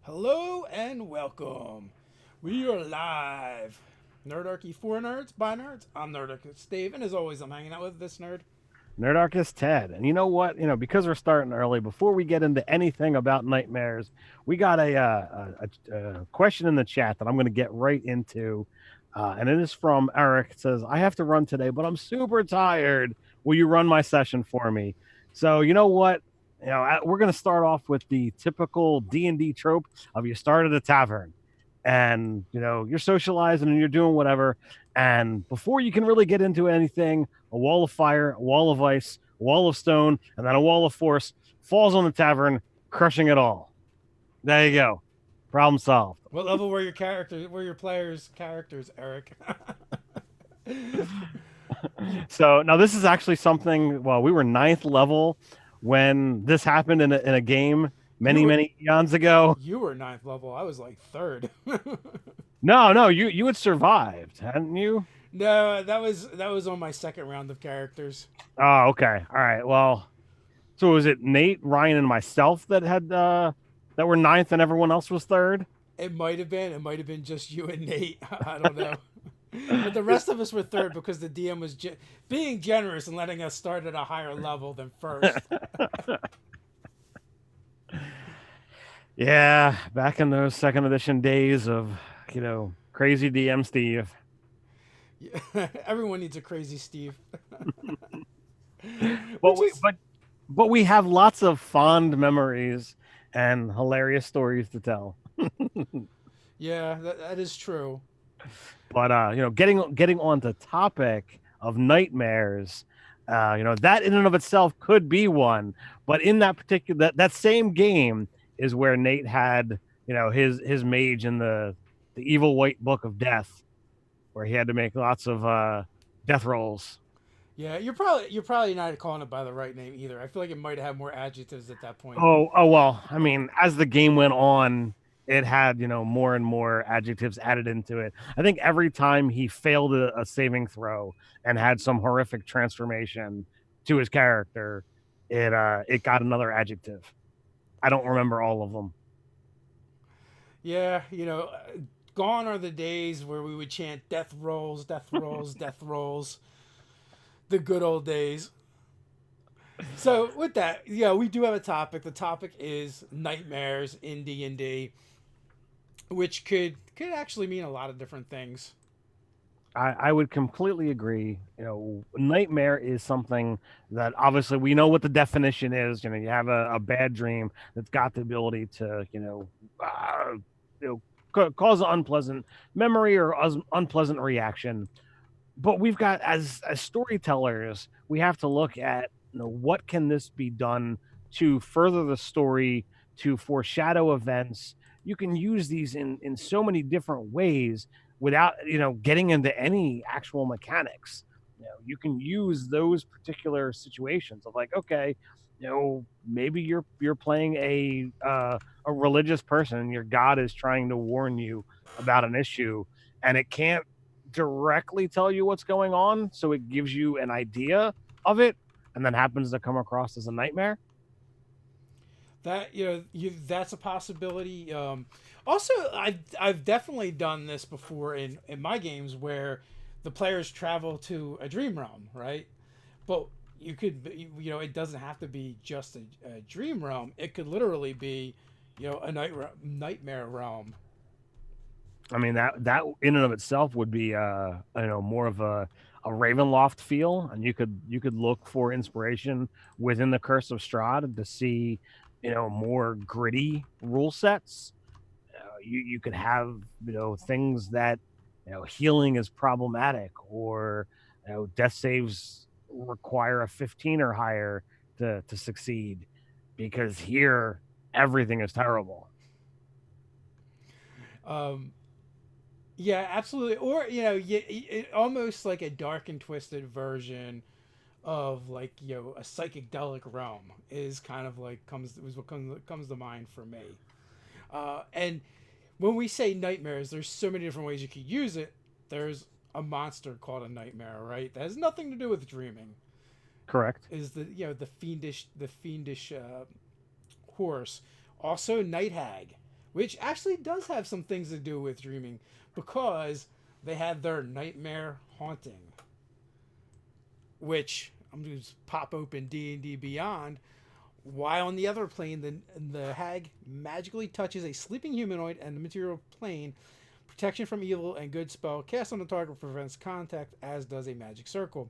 Hello and welcome. We are live. Nerdarchy for nerds, by nerds. I'm Nerdarchy Steve, and as always, I'm hanging out with this nerd. Nerdarchy Ted. And you know what? Because we're starting early, before we get into anything about nightmares, we got a question in the chat that I'm going to get right into. And it is from Eric. It says, I have to run today, but I'm super tired. Will you run my session for me? So, you know what? We're going to start off with the typical D&D trope of you start at a tavern and, you're socializing and you're doing whatever. And before you can really get into anything, a wall of fire, a wall of ice, a wall of stone, and then a wall of force falls on the tavern, crushing it all. There you go. Problem solved. What level were your characters? Were your players' characters, Eric? So now this is actually something. Well, we were ninth level when this happened in a game you many were many eons ago. you were ninth level. I was like third. No, you had survived, hadn't you? No, that was on my second round of characters. Oh, okay. All right. Well, so was it Nate, Ryan, and myself that were ninth, and everyone else was third? It might have been. It might have been just you and Nate. I don't know. But the rest of us were third because the DM was being generous and letting us start at a higher level than first. Yeah, back in those second edition days of crazy DM Steve. Yeah, everyone needs a crazy Steve. But Which we is, but we have lots of fond memories and hilarious stories to tell. yeah, that is true. But getting on the topic of nightmares, that in and of itself could be one. But in that particular that same game is where Nate had his mage in the evil white book of death, where he had to make lots of death rolls. Yeah, you're probably not calling it by the right name either. I feel like it might have more adjectives at that point. Oh well. I mean, as the game went on, it had more and more adjectives added into it. I think every time he failed a saving throw and had some horrific transformation to his character, it got another adjective. I don't remember all of them. Yeah, gone are the days where we would chant death rolls, death rolls, death rolls. The good old days. So with that, yeah, we do have a topic. The topic is nightmares in D&D, which could actually mean a lot of different things. I would completely agree. Nightmare is something that obviously we know what the definition is. You have a bad dream that's got the ability to, you know, cause an unpleasant memory or unpleasant reaction. But we've got as storytellers, we have to look at what can this be done to further the story, to foreshadow events. You can use these in so many different ways without getting into any actual mechanics. You can use those particular situations of like, okay, maybe you're playing a religious person and your god is trying to warn you about an issue, and it can't directly tell you what's going on, so it gives you an idea of it, and then happens to come across as a nightmare. That that's a possibility. Also, I've definitely done this before in my games where the players travel to a dream realm, right? But you could it doesn't have to be just a dream realm. It could literally be a nightmare realm. I mean that in and of itself would be more of a Ravenloft feel, and you could look for inspiration within the Curse of Strahd to see more gritty rule sets. You could have things that healing is problematic, or death saves require a 15 or higher to succeed, because here everything is terrible. Um, yeah, absolutely. Or almost like a dark and twisted version of like a psychedelic realm is kind of like comes is what comes to mind for me. And when we say nightmares, there's so many different ways you could use it. There's a monster called a nightmare, right? That has nothing to do with dreaming. Correct. Is the fiendish horse. Also, night hag, which actually does have some things to do with dreaming because they had their nightmare haunting, which I'm going to pop open D&D Beyond. While on the other plane, the hag magically touches a sleeping humanoid and the material plane. Protection from evil and good spell cast on the target prevents contact, as does a magic circle.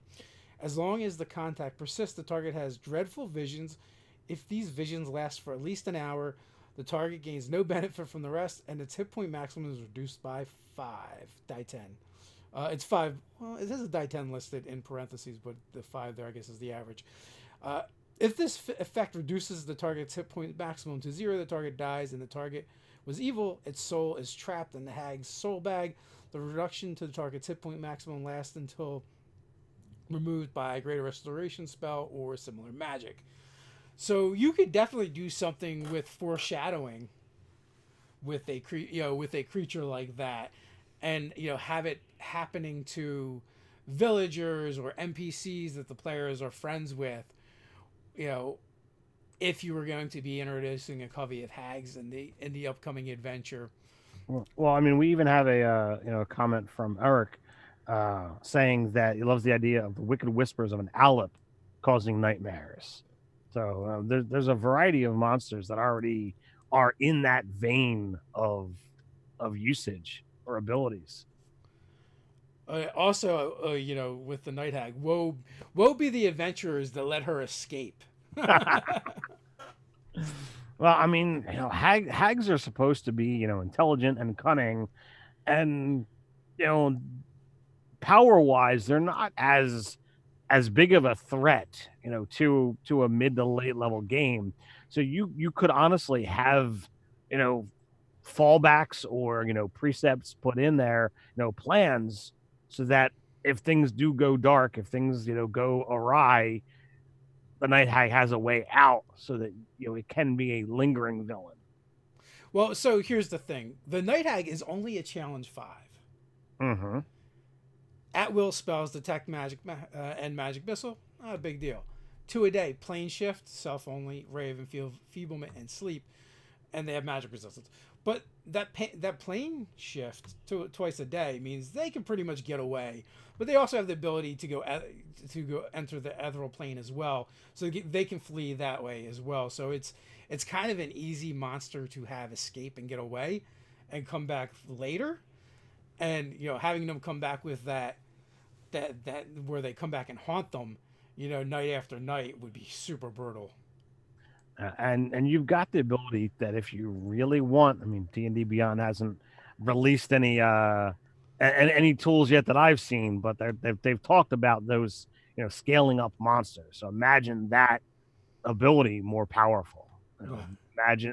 As long as the contact persists, the target has dreadful visions. If these visions last for at least an hour, the target gains no benefit from the rest, and its hit point maximum is reduced by 5 die 10. It's 5. Well, it has a die 10 listed in parentheses, but the 5 there, I guess, is the average. Uh, if this effect reduces the target's hit point maximum to 0, the target dies, and the target was evil. Its soul is trapped in the hag's soul bag. The reduction to the target's hit point maximum lasts until removed by a greater restoration spell or similar magic. So you could definitely do something with foreshadowing with with a creature like that, and have it happening to villagers or NPCs that the players are friends with. You know, if you were going to be introducing a covey of hags in the upcoming adventure. Well, I mean, we even have a comment from Eric saying that he loves the idea of the wicked whispers of an owlet causing nightmares. So there's a variety of monsters that already are in that vein of usage or abilities. Also, with the night hag, woe be the adventurers that let her escape. Well, I mean, hags are supposed to be, intelligent and cunning, and you know, power wise, they're not as big of a threat, to a mid to late level game. So you could honestly have, you know, fallbacks or precepts put in there, plans, so that if things do go dark, if things go awry, the night hag has a way out, so that it can be a lingering villain. Well, so here's the thing: the night hag is only a challenge 5. Mm-hmm. At will spells detect magic and magic missile, not a big deal. 2 a day, plane shift, self only, ray of enfeeblement, and sleep, and they have magic resistance. But that plane shift twice a day means they can pretty much get away. But they also have the ability to go enter the ethereal plane as well, so they can flee that way as well. So it's kind of an easy monster to have escape and get away, and come back later. And having them come back with that where they come back and haunt them, night after night would be super brutal. And you've got the ability that if you really want, I mean, D&D Beyond hasn't released any tools yet that I've seen, but they've talked about those, scaling up monsters. So imagine that ability more powerful.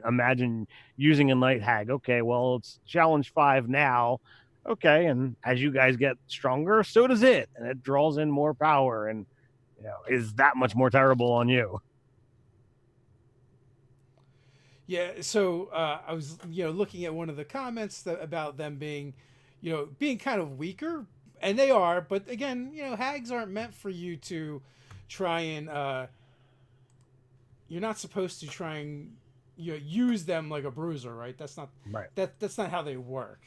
Imagine using a night hag. Okay, well, it's challenge 5 now. Okay, and as you guys get stronger, so does it, and it draws in more power, and is that much more terrible on you. Yeah, so I was looking at one of the comments about them being being kind of weaker, and they are, but again, hags aren't meant for you to try and you're not supposed to try and use them like a bruiser, right? That's not Right. That's not how they work.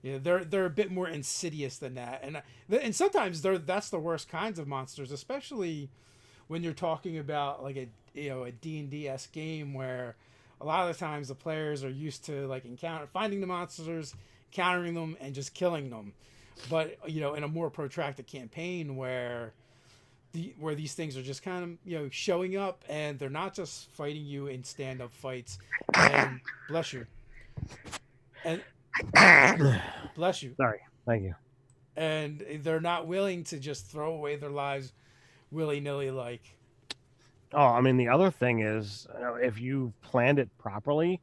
They're a bit more insidious than that, and sometimes that's the worst kinds of monsters, especially when you're talking about like a D&D esque game where a lot of the times the players are used to like finding the monsters, countering them, and just killing them. But in a more protracted campaign where these things are just kind of showing up, and they're not just fighting you in stand up fights, and bless you, and bless you, Sorry. Thank you. and they're not willing to just throw away their lives willy nilly like. Oh, I mean, the other thing is, if you planned it properly,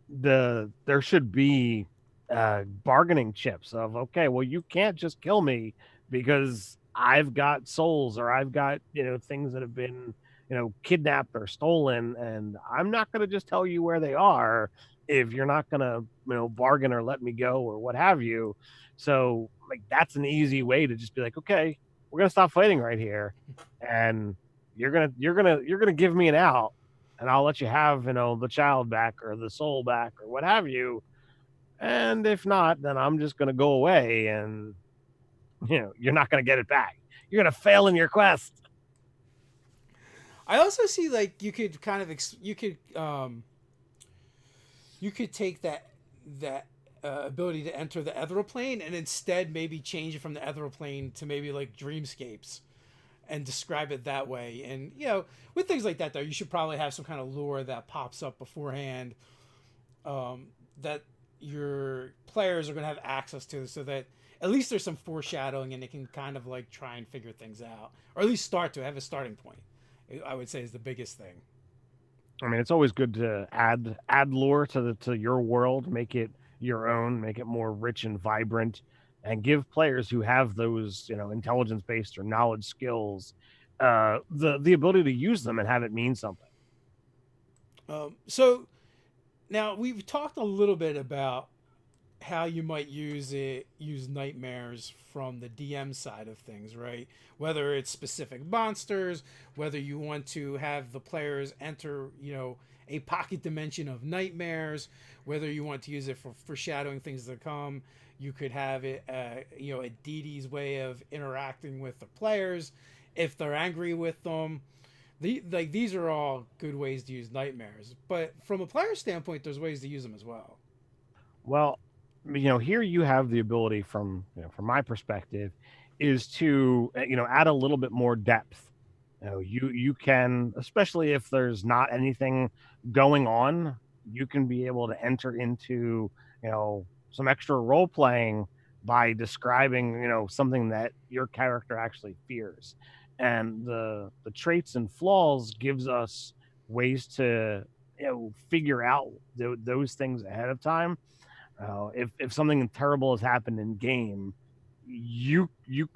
there should be bargaining chips of, okay, well, you can't just kill me because I've got souls, or I've got things that have been kidnapped or stolen, and I'm not going to just tell you where they are if you're not going to bargain or let me go or what have you. So like, that's an easy way to just be like, okay, we're going to stop fighting right here, and you're gonna give me an out, and I'll let you have, the child back or the soul back or what have you. And if not, then I'm just going to go away, and you're not going to get it back. You're going to fail in your quest. I also see like you could take that ability to enter the ethereal plane and instead maybe change it from the ethereal plane to maybe like dreamscapes and describe it that way. And with things like that though, you should probably have some kind of lore that pops up beforehand, that your players are going to have access to, so that at least there's some foreshadowing and they can kind of like try and figure things out, or at least start to have a starting point. I would say is the biggest thing. I mean, it's always good to add lore to your world, make it your own, make it more rich and vibrant, and give players who have those intelligence based or knowledge skills the ability to use them and have it mean something. So now we've talked a little bit about how you might use nightmares from the DM side of things, right? Whether it's specific monsters, whether you want to have the players enter, a pocket dimension of nightmares, whether you want to use it for foreshadowing things to come. You could have it, a deity's way of interacting with the players if they're angry with them. These are all good ways to use nightmares, but from a player standpoint, there's ways to use them as well. Well, here you have the ability from my perspective is to add a little bit more depth. You can, especially if there's not anything going on, you can be able to enter into some extra role playing by describing something that your character actually fears, and the traits and flaws gives us ways to figure out those things ahead of time. If something terrible has happened in game, you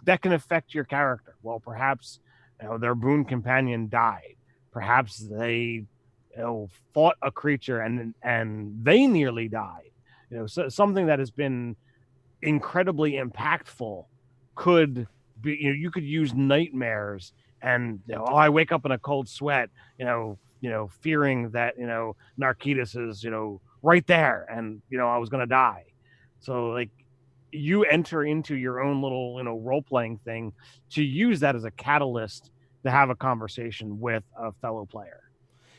that can affect your character. Well, perhaps their boon companion died. Perhaps they fought a creature and they nearly died. So something that has been incredibly impactful could be, you could use nightmares, and I wake up in a cold sweat, fearing that Narcitus is right there, and I was gonna die. So like you enter into your own little role playing thing to use that as a catalyst to have a conversation with a fellow player.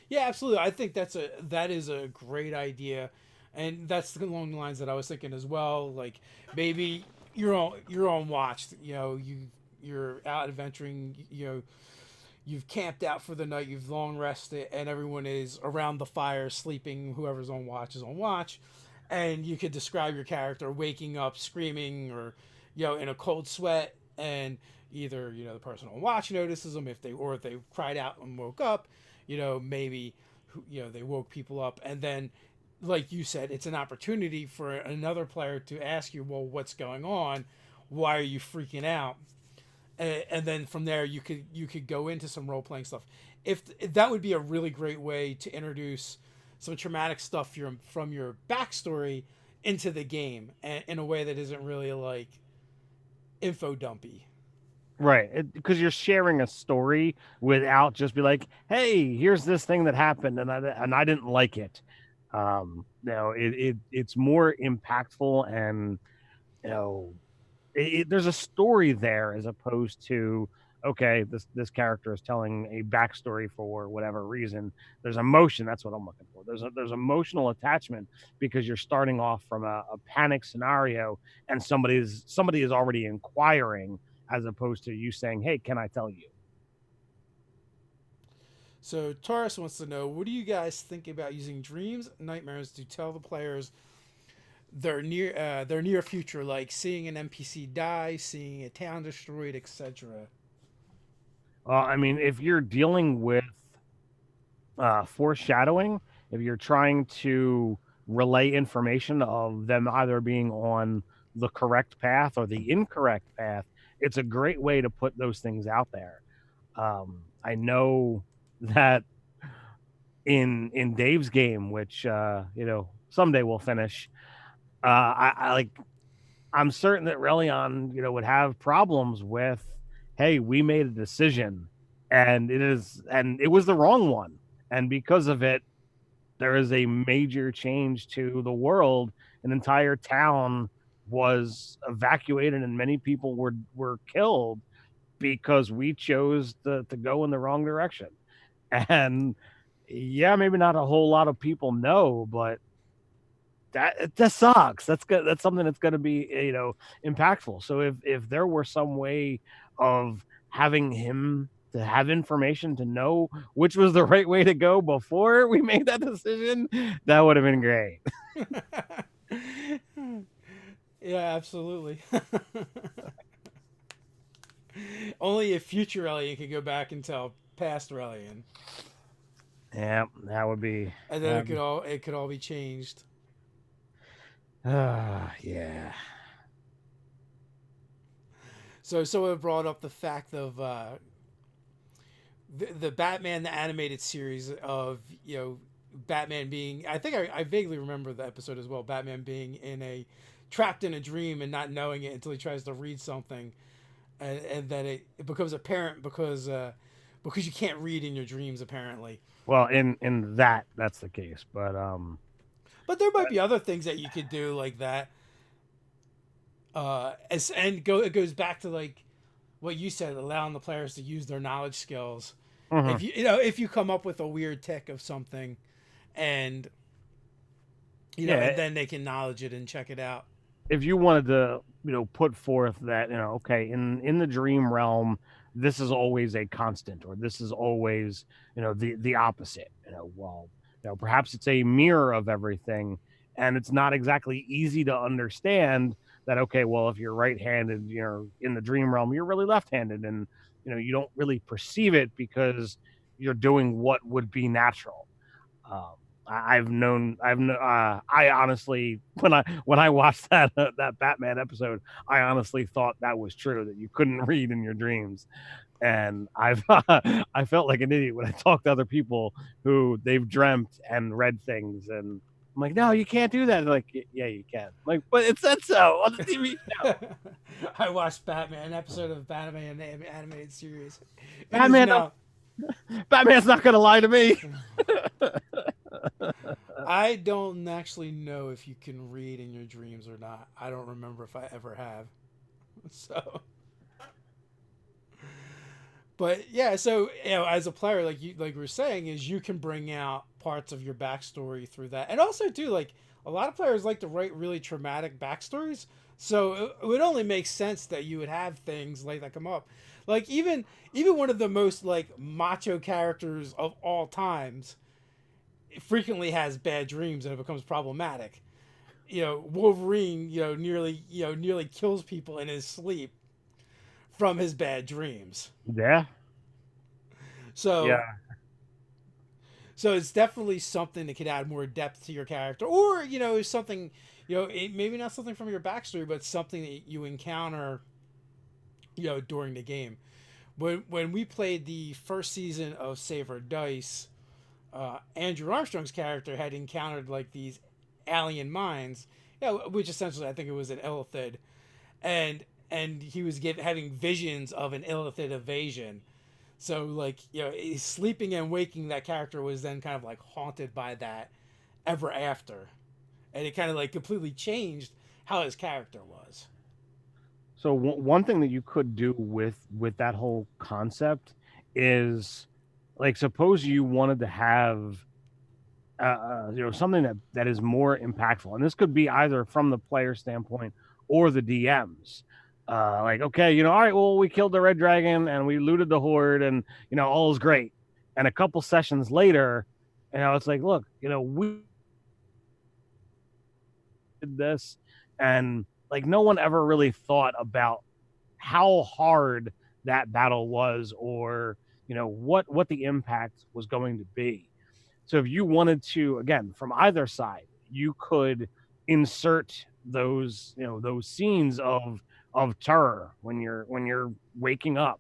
Yeah, absolutely. I think that is a great idea, and that's along the lines that I was thinking as well. Like maybe you're on watch. You're out adventuring. You've camped out for the night. You've long rested, and everyone is around the fire sleeping. Whoever's on watch is on watch, and you could describe your character waking up screaming or in a cold sweat, and either the person on watch notices them if they cried out and woke up, maybe they woke people up, and then like you said, it's an opportunity for another player to ask you, well, what's going on, why are you freaking out, and then from there you could go into some role-playing stuff. If that would be a really great way to introduce some traumatic stuff from your backstory into the game, in a way that isn't really like info dumpy. Right, because you're sharing a story without just be like, "Hey, here's this thing that happened, and I didn't like it." It's more impactful, and you know, there's a story there as opposed to, okay, this character is telling a backstory for whatever reason. There's emotion. That's what I'm looking for. There's emotional attachment because you're starting off from a panic scenario, and somebody is already inquiring, as opposed to you saying, "Hey, can I tell you?" So Taurus wants to know, what do you guys think about using dreams, nightmares to tell the players their near future, like seeing an NPC die, seeing a town destroyed, etc. I mean, if you're dealing with foreshadowing, if you're trying to relay information of them either being on the correct path or the incorrect path, it's a great way to put those things out there. I know that in Dave's game, which someday we'll finish, I like I'm certain that Relion, would have problems with, hey, we made a decision and it was the wrong one. and because of it, there is a major change to the world. An entire town was evacuated, and many people were killed because we chose to go in the wrong direction. And yeah, maybe not a whole lot of people know, but that sucks. That's good. That's something that's going to be impactful. So if there were some way of having him to have information to know which was the right way to go before we made that decision, that would have been great. Yeah, absolutely. Only a future Relian could go back and tell past Relian, Yeah, that would be. and then it could all be changed. Yeah. So someone brought up the fact of the Batman the animated series of Batman being, I think I vaguely remember the episode as well, Batman being trapped in a dream and not knowing it until he tries to read something, and then it becomes apparent because you can't read in your dreams apparently. Well, in that's the case, but But there might be other things that you could do like that. It goes back to like what you said, allowing the players to use their knowledge skills. mhm. If you come up with a weird tick of something, and Yeah, and then they can knowledge it and check it out. if you wanted to put forth that okay, in the dream realm, this is always a constant, or this is always the opposite. Well, perhaps it's a mirror of everything, and it's not exactly easy to understand that. Okay, well, if you're right-handed, in the dream realm, you're really left-handed, and you don't really perceive it because you're doing what would be natural. um, I honestly, when I watched that Batman episode, I honestly thought that was true, that you couldn't read in your dreams. And I've I felt like an idiot when I talked to other people who they've dreamt and read things, and I'm like, no, you can't do that. They're like, yeah, you can. I'm like, but it said so on the TV show. I watched Batman an episode of Batman the animated series. It is Batman, now. Batman's not gonna lie to me. I don't actually know if you can read in your dreams or not. I don't remember if I ever have. So, but yeah, so as a player, like we were saying, is you can bring out parts of your backstory through that, and also too, like a lot of players like to write really traumatic backstories. So it would only make sense that you would have things like that come up, like even one of the most like macho characters of all times frequently has bad dreams and it becomes problematic. Wolverine, nearly kills people in his sleep from his bad dreams. Yeah, So yeah. so it's definitely something that could add more depth to your character, or something, maybe not something from your backstory, but something that you encounter, during the game. When we played the first season of Save or Dice, Andrew Armstrong's character had encountered like these alien mines, which essentially I think it was an illithid, and he was having visions of an illithid invasion. So like sleeping and waking, that character was then kind of like haunted by that ever after, and it kind of like completely changed how his character was. So one thing that you could do with that whole concept is, like, suppose you wanted to have something that is more impactful, and this could be either from the player standpoint or the DMs. Like, okay, all right, well, we killed the red dragon and we looted the horde, and all is great. And a couple sessions later, it's like, look, we did this, and like no one ever really thought about how hard that battle was, or what the impact was going to be. So if you wanted to, again, from either side, you could insert those scenes of terror when you're waking up,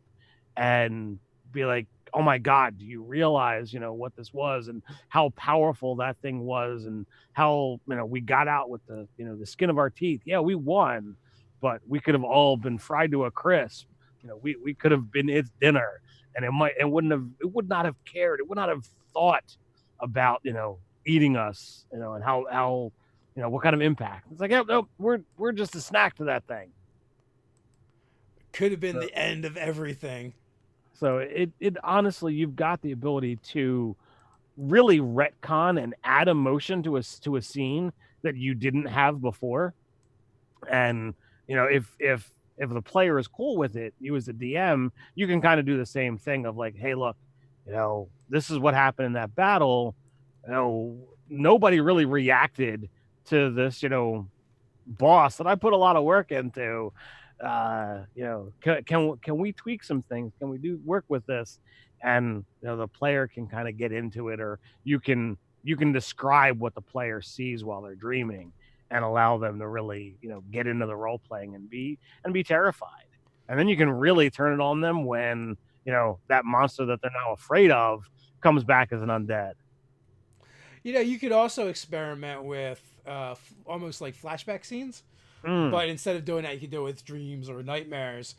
and be like, oh my god, do you realize what this was, and how powerful that thing was, and how we got out with the skin of our teeth. Yeah, we won, but we could have all been fried to a crisp. We could have been its dinner, and it would not have cared, it would not have thought about eating us, and how what kind of impact. It's like, yeah, no, we're just a snack to that thing. Could have been So, the end of everything. so it honestly, you've got the ability to really retcon and add emotion to a scene that you didn't have before. And if the player is cool with it, you as the DM, you can kind of do the same thing of like, hey, look, this is what happened in that battle. Nobody really reacted to this, boss that I put a lot of work into. Can we tweak some things? Can we do work with this? And the player can kind of get into it, or you can describe what the player sees while they're dreaming, and allow them to really get into the role playing and be terrified. And then you can really turn it on them when that monster that they're now afraid of comes back as an undead. You could also experiment with almost like flashback scenes, Mm. but instead of doing that, you could do it with dreams or nightmares,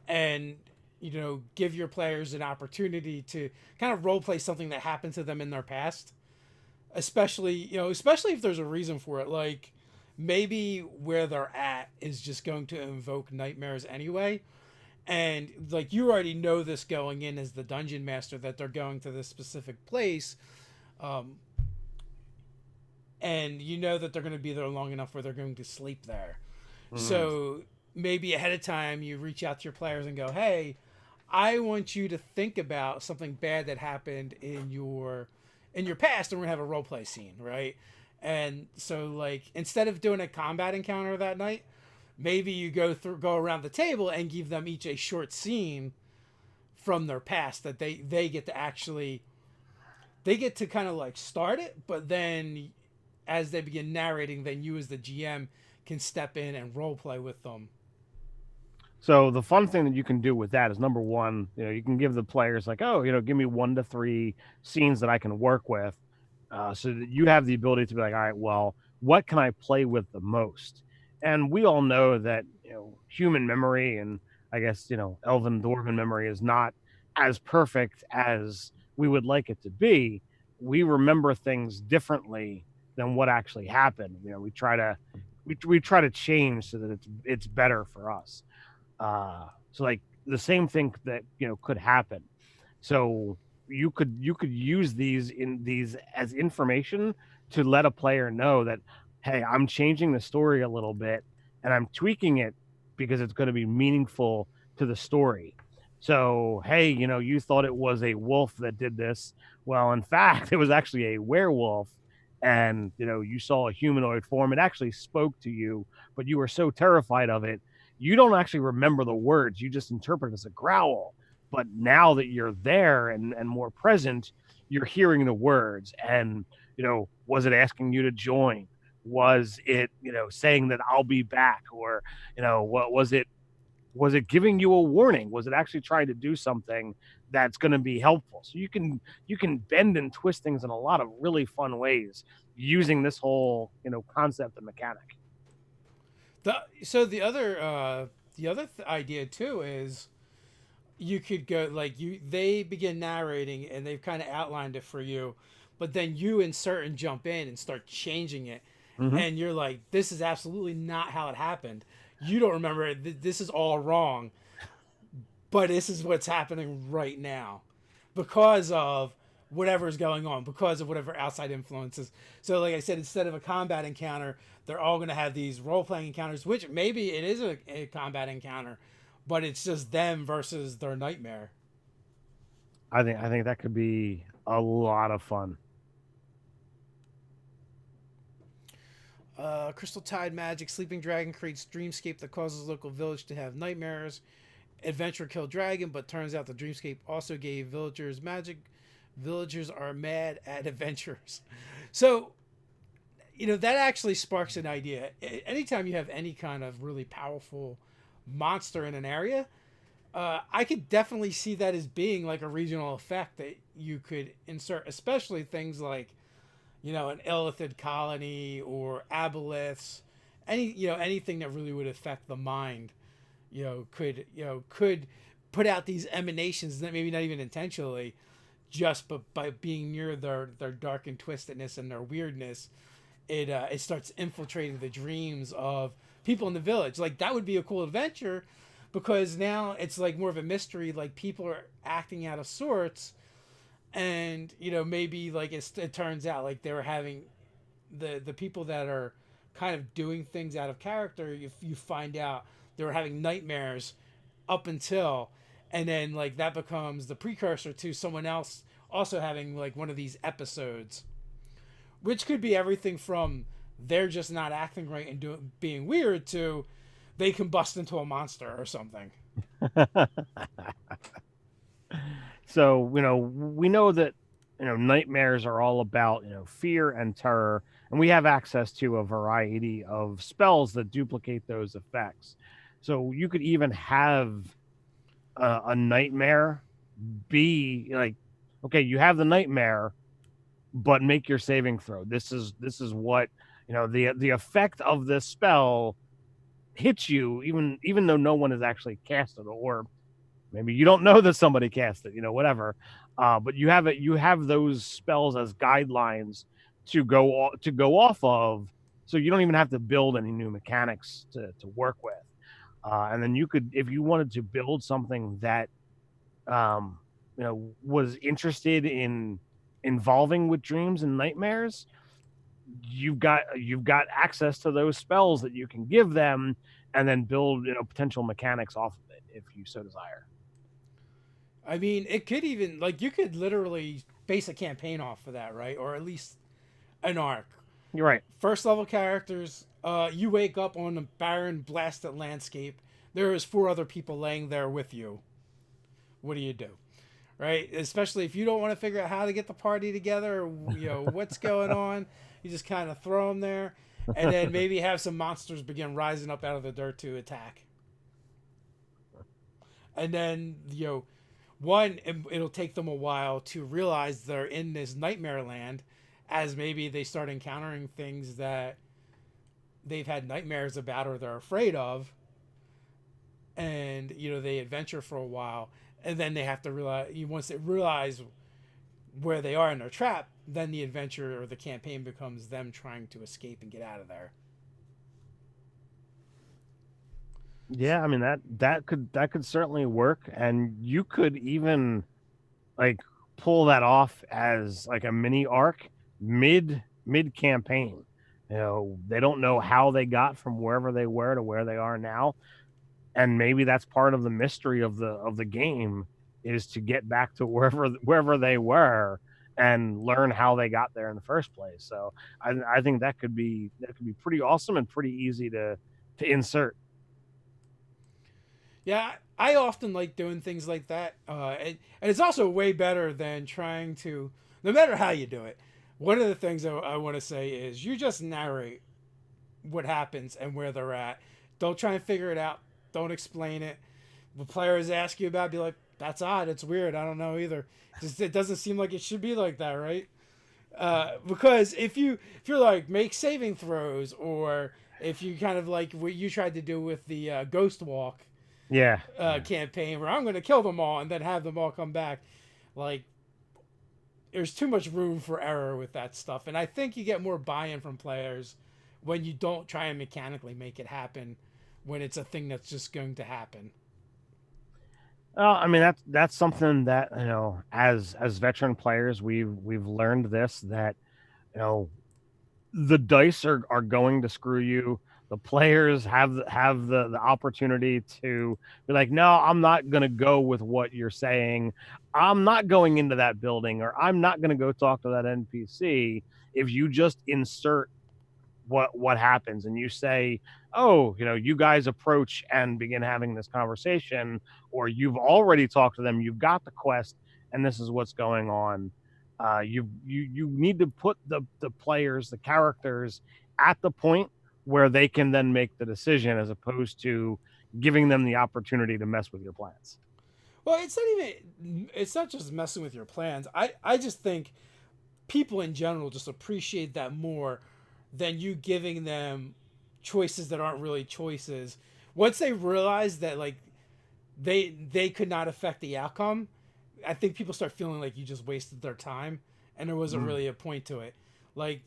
and give your players an opportunity to kind of role play something that happened to them in their past, especially if there's a reason for it, like maybe where they're at is just going to invoke nightmares anyway, and like you already know this going in as the dungeon master that they're going to this specific place, um, and you know that they're going to be there long enough where they're going to sleep there. Mm. So maybe ahead of time you reach out to your players and go, "Hey, I want you to think about something bad that happened in your past, and we're gonna have a role play scene, right?" And so like instead of doing a combat encounter that night, maybe you go around the table and give them each a short scene from their past that they get to actually they get to kind of like start it, but then as they begin narrating, then you as the GM can step in and role play with them. So the fun thing that you can do with that is, number one, you can give the players like, oh, give me 1 to 3 scenes that I can work with, so that you have the ability to be like, all right, well, what can I play with the most? And we all know that human memory, and I guess elven dwarven memory, is not as perfect as we would like it to be. We remember things differently than what actually happened. We try to change so that it's better for us. So like the same thing that could happen. So you could use these as information to let a player know that, hey, I'm changing the story a little bit, and I'm tweaking it because it's going to be meaningful to the story. So hey, you thought it was a wolf that did this. Well, in fact, it was actually a werewolf, and you saw a humanoid form. It actually spoke to you, but you were so terrified of it, you don't actually remember the words. You just interpret it as a growl. But now that you're there and more present, you're hearing the words. And, was it asking you to join? Was it, saying that I'll be back? Or, what was it? Was it giving you a warning? Was it actually trying to do something that's going to be helpful? So you can bend and twist things in a lot of really fun ways using this whole concept and mechanic. The other idea too is you could go like they begin narrating and they've kind of outlined it for you, but then you insert and jump in and start changing it, Mm-hmm. and you're like, this is absolutely not how it happened. You don't remember it. This is all wrong, but this is what's happening right now because of whatever's going on, because of whatever outside influences. So like I said, instead of a combat encounter, they're all going to have these role-playing encounters, which maybe it is a combat encounter, but it's just them versus their nightmare. I think that could be a lot of fun. Crystal Tide Magic, Sleeping Dragon creates dreamscape that causes local village to have nightmares. Adventure killed dragon, but turns out the dreamscape also gave villagers magic. Villagers are mad at adventurers. So, that actually sparks an idea. Anytime you have any kind of really powerful monster in an area, I could definitely see that as being like a regional effect that you could insert, especially things like an illithid colony or aboleths, anything that really would affect the mind, could put out these emanations that maybe not even intentionally, just by being near their dark and twistedness and their weirdness, it starts infiltrating the dreams of people in the village. Like that would be a cool adventure, because now it's like more of a mystery. Like people are acting out of sorts, and maybe like it turns out like they were having the people that are kind of doing things out of character. You find out they were having nightmares up until, and then like that becomes the precursor to someone else also having like one of these episodes, which could be everything from they're just not acting right and being weird to they combust into a monster or something. So, we know that, nightmares are all about, fear and terror, and we have access to a variety of spells that duplicate those effects. So you could even have a nightmare be like, okay, you have the nightmare, but make your saving throw. This is what, the effect of this spell hits you, even though no one has actually cast it, or maybe you don't know that somebody cast it, whatever. But you have those spells as guidelines to go off of, so you don't even have to build any new mechanics to work with. And then you could, if you wanted to build something that was interested in involving with dreams and nightmares, you've got access to those spells that you can give them, and then build potential mechanics off of it if you so desire. I mean, it could even like you could literally base a campaign off of that, right? Or at least an arc. You're right. First level characters, you wake up on a barren, blasted landscape. There is four other people laying there with you. What do you do? Right? Especially if you don't want to figure out how to get the party together, or, what's going on. You just kind of throw them there, and then maybe have some monsters begin rising up out of the dirt to attack. And then, one, it'll take them a while to realize they're in this nightmare land, as maybe they start encountering things that they've had nightmares about or they're afraid of, and they adventure for a while, and then they have to realize, once they realize where they are in their trap, then the adventure or the campaign becomes them trying to escape and get out of there. Yeah, I mean that could certainly work, and you could even like pull that off as like a mini arc mid campaign. They don't know how they got from wherever they were to where they are now, and maybe that's part of the mystery of the game, is to get back to wherever they were and learn how they got there in the first place. So I think that could be pretty awesome and pretty easy to insert. Yeah, I often like doing things like that, and it's also way better than trying to. No matter how you do it, one of the things I want to say is you just narrate what happens and where they're at. Don't try and figure it out. Don't explain it. The players ask you about it, be like, "That's odd. It's weird. I don't know either. It doesn't seem like it should be like that, right?" Because if you're like make saving throws, or if you kind of like what you tried to do with the Ghost Walk Yeah. campaign, where I'm going to kill them all and then have them all come back, like there's too much room for error with that stuff, and I think you get more buy-in from players when you don't try and mechanically make it happen, when it's a thing that's just going to happen. I mean that's something that, as veteran players, we've learned this, that you know the dice are going to screw you. The players have the opportunity to be like, no, I'm not going to go with what you're saying. I'm not going into that building, or I'm not going to go talk to that NPC. If you just insert what happens, and you say, oh, you guys approach and begin having this conversation, or you've already talked to them, you've got the quest, and this is what's going on. You need to put the players, the characters, at the point where they can then make the decision, as opposed to giving them the opportunity to mess with your plans. Well, it's not just messing with your plans. I just think people in general just appreciate that more than you giving them choices that aren't really choices. Once they realize that like they could not affect the outcome, I think people start feeling like you just wasted their time, and there wasn't really a point to it. Like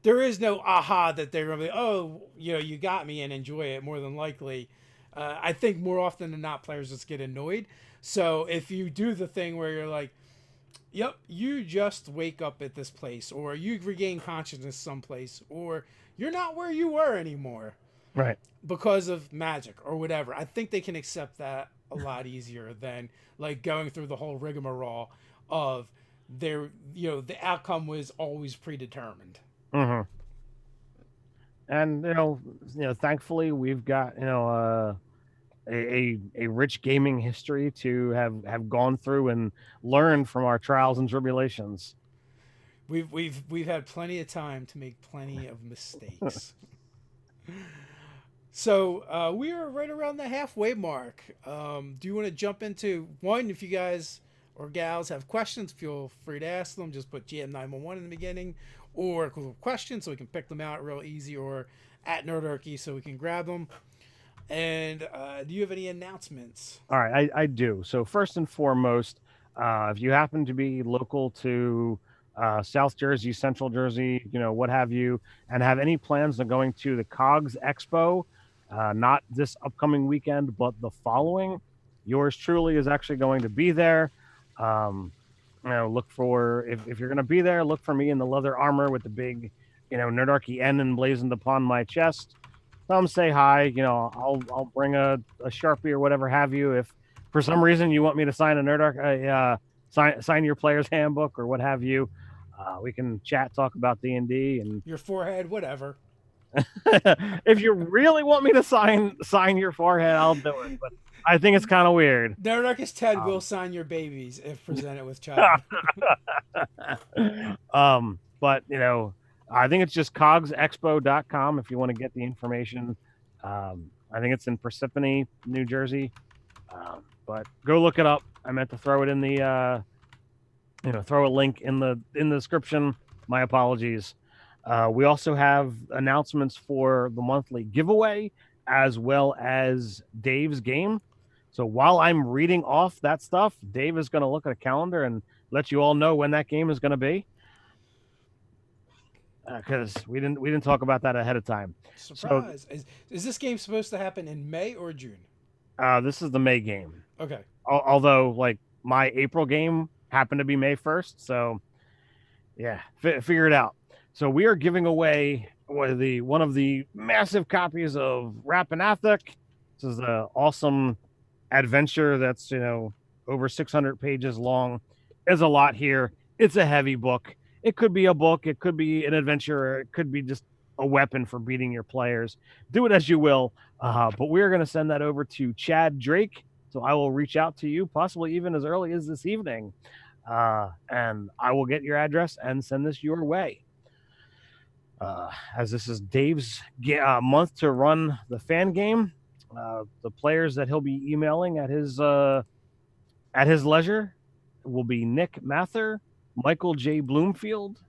there is no aha that they're gonna be, oh, you got me and enjoy it. More than likely, I think more often than not, players just get annoyed. So if you do the thing where you're like, yep, you just wake up at this place, or you regain consciousness someplace, or you're not where you were anymore Right. because of magic or whatever. I think they can accept that a lot easier than like going through the whole rigmarole of the outcome was always predetermined. Mm-hmm. And thankfully we've got a rich gaming history to have gone through and learned from our trials and tribulations. We've had plenty of time to make plenty of mistakes. So we are right around the halfway mark. Do you want to jump into one? If you guys or gals have questions, feel free to ask them. Just put GM911 in the beginning, or questions so we can pick them out real easy, or at Nerdarchy so we can grab them. And do you have any announcements? All right, I do. So first and foremost, if you happen to be local to South Jersey, Central Jersey, what have you, and have any plans of going to the Cogs Expo, not this upcoming weekend, but the following, yours truly is actually going to be there. Um, look for if you're going to be there, look for me in the leather armor with the big, Nerdarchy N emblazoned upon my chest. Come say hi. I'll bring a Sharpie or whatever have you. If for some reason you want me to sign a Nerdarch, sign your player's handbook or what have you, we can chat, talk about D&D, and Your forehead, whatever. if you really want me to sign your forehead, I'll do it. But I think it's kind of weird. Nerdarchy Ted will sign your babies if presented with child. But I think it's just cogsexpo.com if you want to get the information. I think it's in Parsippany, New Jersey. But go look it up. I meant to throw it in the throw a link in the description. My apologies. We also have announcements for the monthly giveaway as well as Dave's game. So while I'm reading off that stuff, Dave is going to look at a calendar and let you all know when that game is going to be. Because we didn't talk about that ahead of time. Surprise! So, is this game supposed to happen in May or June? This is the May game. Okay. Although, like, my April game happened to be May 1st, so yeah, figure it out. So we are giving away one of the massive copies of Rapanathek. This is an awesome adventure that's over 600 pages long. There's a lot here. It's a heavy book. It could be a book, it could be an adventure, or it could be just a weapon for beating your players. Do it as you will. But we're going to send that over to Chad Drake. So I will reach out to you, possibly even as early as this evening. And I will get your address and send this your way. As this is Dave's month to run the fan game, the players that he'll be emailing at his leisure will be Nick Mather, Michael J. Bloomfield,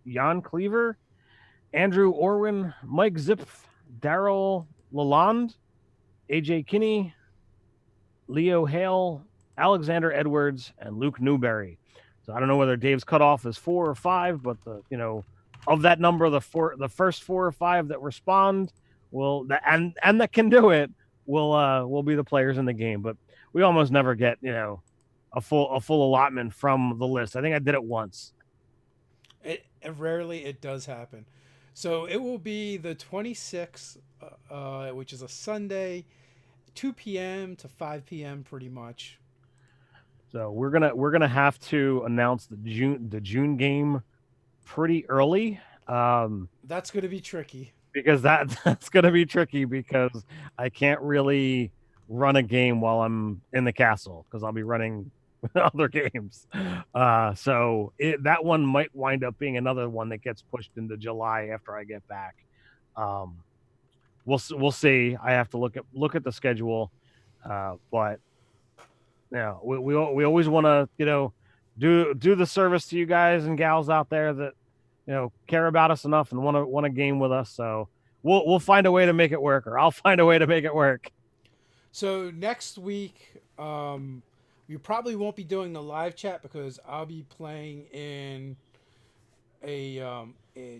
Jan Cleaver, Andrew Orwin, Mike Zipf, Daryl Lalonde, AJ Kinney, Leo Hale, Alexander Edwards, and Luke Newberry. So I don't know whether Dave's cutoff is 4 or 5, but of that number, the first 4 or 5 that respond and that can do it will be the players in the game. But we almost never get a full allotment from the list. I think I did it once. It rarely does happen. So it will be the 26th, which is a Sunday, 2 p.m. to 5 p.m. pretty much. So we're gonna have to announce the June game pretty early. That's gonna be tricky. Because that's gonna be tricky because I can't really run a game while I'm in the castle because I'll be running other games. So that one might wind up being another one that gets pushed into July after I get back. We'll see. I have to look at the schedule, but we always want to do the service to you guys and gals out there that care about us enough and want to game with us. So we'll find a way to make it work, or I'll find a way to make it work. So next week, We probably won't be doing the live chat because I'll be playing in a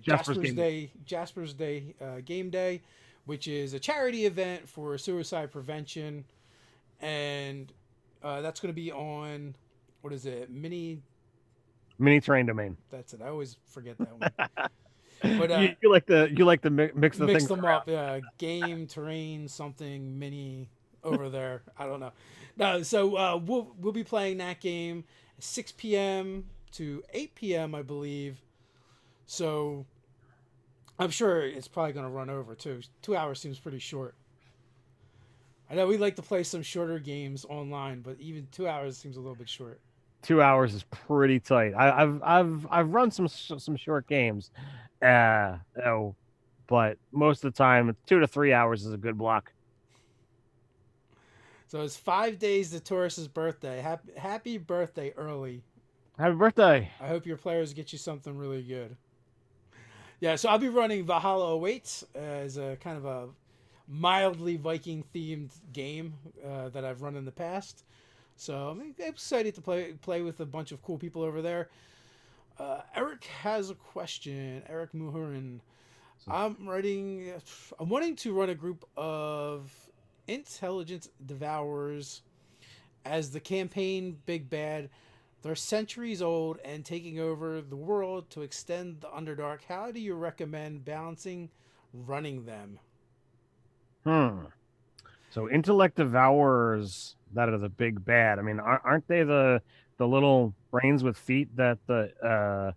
Jasper's game. Jasper's Day game day, which is a charity event for suicide prevention, and that's going to be on what is it? Mini terrain domain. That's it. I always forget that one. But You like to mix the mix things them around. up. Yeah, game, terrain, something mini over there. I don't know. No, so we'll be playing that game 6 p.m. to 8 p.m. I believe. So I'm sure it's probably going to run over too. 2 hours seems pretty short. I know we like to play some shorter games online, but even 2 hours seems a little bit short. 2 hours is pretty tight. I've run some short games, oh, but most of the time 2 to 3 hours is a good block. So it's 5 days to Taurus's birthday. Happy birthday early. Happy birthday! I hope your players get you something really good. Yeah, so I'll be running Valhalla Awaits as a kind of a mildly Viking themed game that I've run in the past. So I'm excited to play with a bunch of cool people over there. Eric has a question. Eric Muhurin. I'm writing. I'm wanting to run a group of intelligent devourers as the campaign big bad. They're centuries old and taking over the world to extend the Underdark. How do you recommend balancing running them? Hmm. So intellect devourers that are the big bad. I mean, aren't they the little brains with feet that the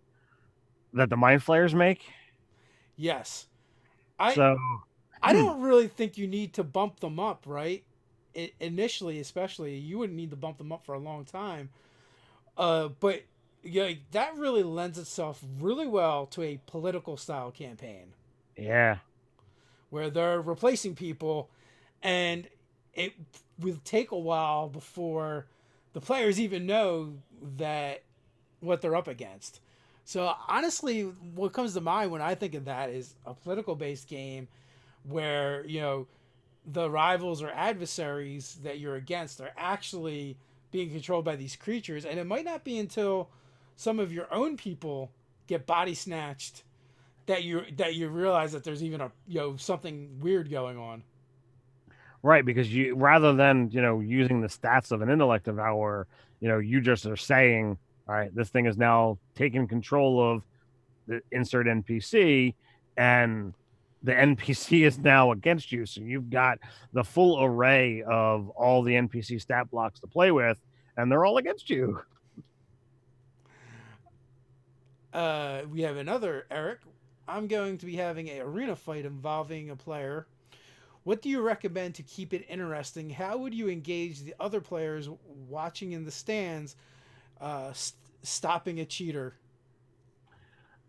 mind flayers make? Yes, I So I don't really think you need to bump them up, right? Initially, especially, you wouldn't need to bump them up for a long time. But yeah, that really lends itself really well to a political style campaign yeah. where they're replacing people, and it will take a while before the players even know that what they're up against. So honestly, what comes to mind when I think of that is a political based game where the rivals or adversaries that you're against are actually being controlled by these creatures, and it might not be until some of your own people get body snatched that you realize that there's even a something weird going on. Right, because you rather than using the stats of an intellect devourer, you just are saying, all right, this thing is now taking control of the insert NPC, and the NPC is now against you. So you've got the full array of all the NPC stat blocks to play with, and they're all against you. We have another Eric. I'm going to be having an arena fight involving a player. What do you recommend to keep it interesting? How would you engage the other players watching in the stands, stopping a cheater?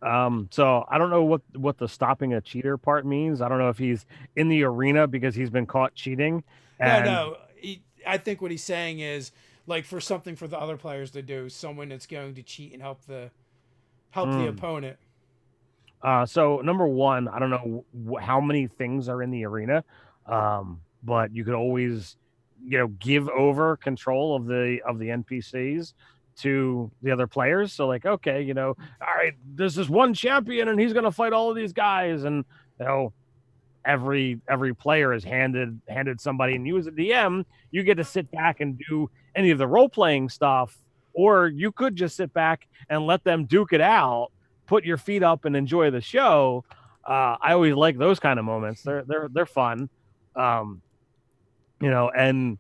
So I don't know what the stopping a cheater part means. I don't know if he's in the arena because he's been caught cheating, No, and no. I think what he's saying is like for something for the other players to do, someone that's going to cheat and help the mm, opponent. so number one, I don't know how many things are in the arena, but you could always, give over control of the NPCs to the other players. So like, okay, all right, there's this one champion and he's gonna fight all of these guys, and you know, every player is handed somebody, and you as a DM, you get to sit back and do any of the role playing stuff, or you could just sit back and let them duke it out, put your feet up, and enjoy the show. I always like those kind of moments. They're fun, um, and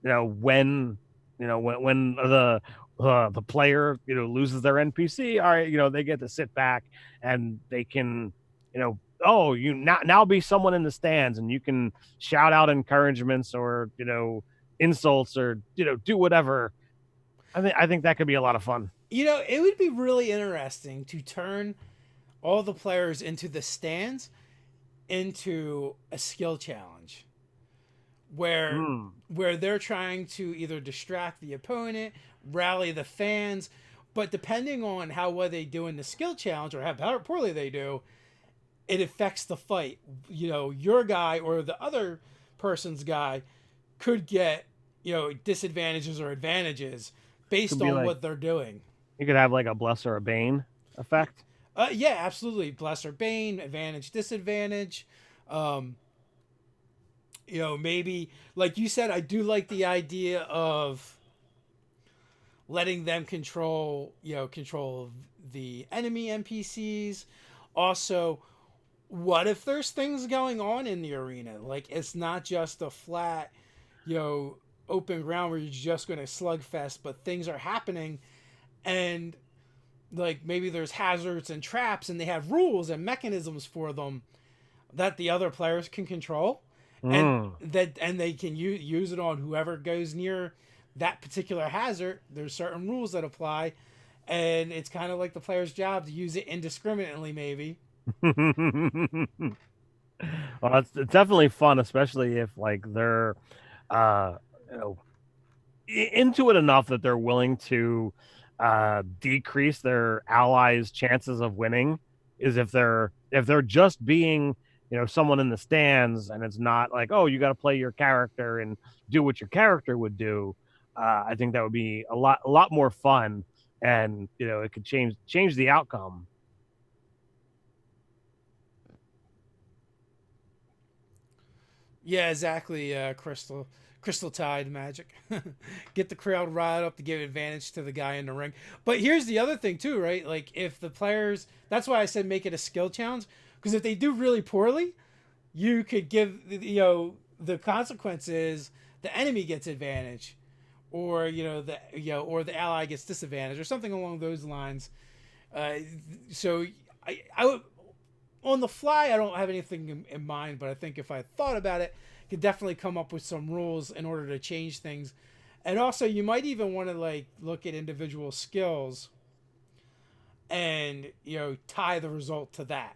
when when the player loses their NPC, all right, they get to sit back and they can oh, you now be someone in the stands, and you can shout out encouragements or insults, or do whatever. I think that could be a lot of fun. It would be really interesting to turn all the players into the stands into a skill challenge where Mm. where they're trying to either distract the opponent, rally the fans, but depending on how well they do in the skill challenge or how poorly they do, it affects the fight. Your guy or the other person's guy could get disadvantages or advantages Could based be on like what they're doing. you could have like a bless or a bane effect. Yeah, absolutely. Bless or bane, advantage, disadvantage. Um, maybe like you said, I do like the idea of letting them control the enemy NPCs. Also, what if there's things going on in the arena? Like it's not just a flat, you know, open ground where you're just going to slugfest, but things are happening, and like maybe there's hazards and traps, and they have rules and mechanisms for them that the other players can control, and Mm. they can use it on whoever goes near that particular hazard. There's certain rules that apply, and it's kind of like the player's job to use it indiscriminately, maybe. Well, it's definitely fun, especially if like they're uh you know into it enough that they're willing to decrease their allies' chances of winning. Is if they're just being someone in the stands, and it's not like, oh, you got to play your character and do what your character would do. I think that would be a lot more fun, and it could change the outcome. Yeah, exactly. Crystal Tide magic. Get the crowd riled up to give advantage to the guy in the ring. But here's the other thing too, right? Like if the players, that's why I said make it a skill challenge, because if they do really poorly, you could give the consequences. The enemy gets advantage, or or the ally gets disadvantage, or something along those lines. Uh, so I would, on the fly, I don't have anything in mind, but I think if I thought about it, I could definitely come up with some rules in order to change things. And also, you might even want to like look at individual skills and tie the result to that.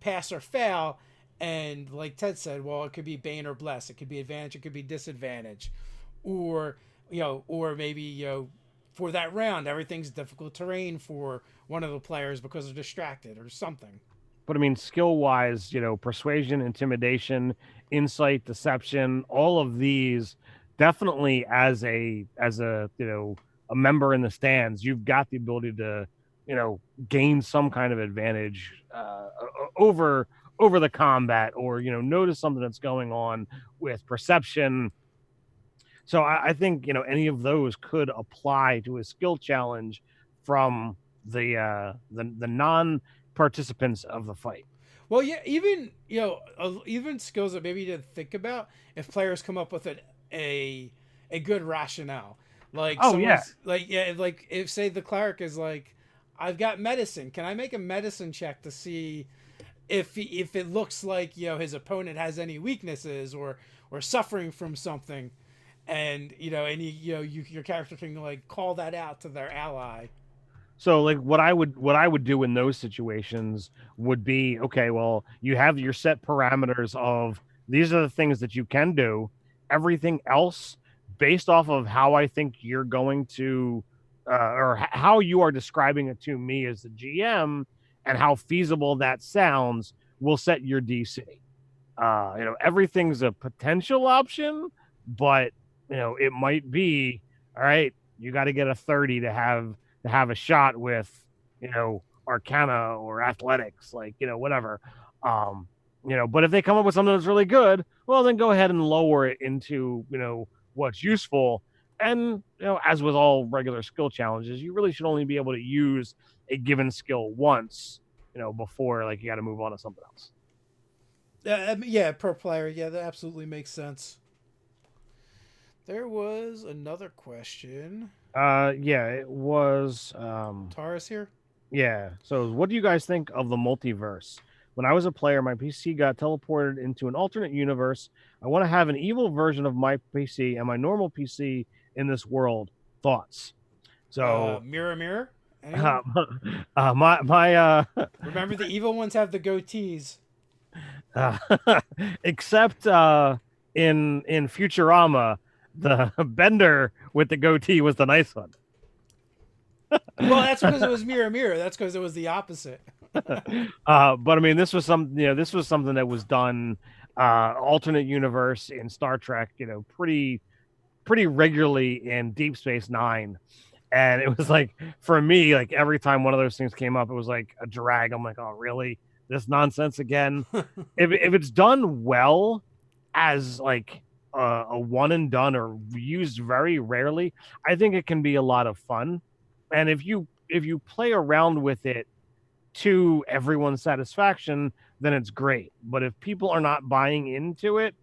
Pass or fail, and like Ted said, well, it could be bane or bless, it could be advantage, it could be disadvantage, or or maybe for that round, everything's difficult terrain for one of the players because they're distracted or something. But I mean, skill wise, persuasion, intimidation, insight, deception, all of these definitely as a a member in the stands, you've got the ability to gain some kind of advantage over the combat, or notice something that's going on with perception. So I think any of those could apply to a skill challenge from the non participants of the fight. Well, yeah, even even skills that maybe you didn't think about. If players come up with a good rationale, like Oh yeah. someone's like, yeah, like if say the cleric is like, I've got medicine. Can I make a medicine check to see if it looks like his opponent has any weaknesses or suffering from something, and your character can like call that out to their ally. So like what I would do in those situations would be, okay, well, you have your set parameters of these are the things that you can do. Everything else, based off of how I think you're going to or how you are describing it to me as the GM, and how feasible that sounds, will set your DC. Everything's a potential option, but it might be, all right, you got to get a 30 to have a shot with arcana or athletics, like whatever. um but if they come up with something that's really good, well, then go ahead and lower it into what's useful. And as with all regular skill challenges, you really should only be able to use a given skill once, before like you got to move on to something else. Yeah, per player. Yeah, that absolutely makes sense. There was another question. Yeah, it was. Taurus here. Yeah. So, what do you guys think of the multiverse? When I was a player, my PC got teleported into an alternate universe. I want to have an evil version of my PC and my normal PC in this world. Thoughts? So, Mirror, mirror. uh, Anyone? my Remember, the evil ones have the goatees. uh, except in Futurama, the Bender with the goatee was the nice one. Well, that's because it was mirror, mirror. That's because it was the opposite. But I mean, this was something that was done alternate universe in Star Trek, pretty pretty regularly in Deep Space Nine, and it was like for me, like every time one of those things came up, it was like a drag. I'm like, oh really, this nonsense again? If it's done well as like a one and done or used very rarely, I think it can be a lot of fun. And if you play around with it to everyone's satisfaction, then it's great. But if people are not buying into it,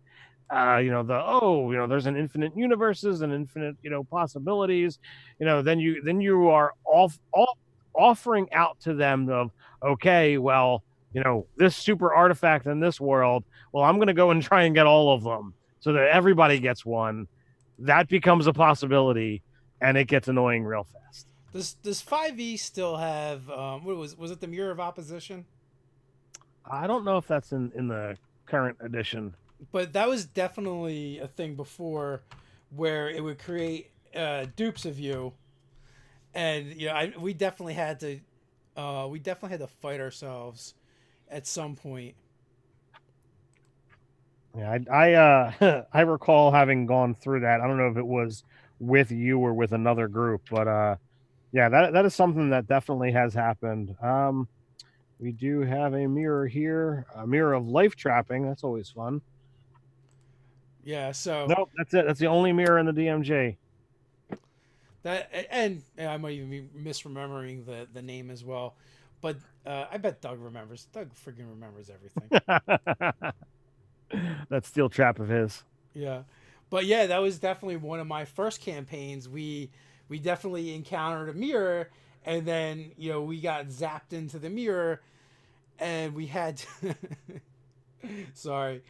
there's an infinite universes and infinite, possibilities, then you are off offering out to them of, okay, well, this super artifact in this world, well, I'm going to go and try and get all of them so that everybody gets one. That becomes a possibility, and it gets annoying real fast. Does 5e still have what was it, the Mirror of Opposition? I don't know if that's in the current edition. But that was definitely a thing before, where it would create dupes of you, and we definitely had to fight ourselves at some point. Yeah, I recall having gone through that. I don't know if it was with you or with another group, but yeah, that is something that definitely has happened. We do have a mirror here, a mirror of life trapping. That's always fun. Yeah, so Nope, that's it. That's the only mirror in the DMJ. that, and I might even be misremembering the name as well, but I bet Doug remembers. Doug freaking remembers everything. That steel trap of his. Yeah, but yeah, that was definitely one of my first campaigns. We definitely encountered a mirror, and then we got zapped into the mirror, and we had to sorry,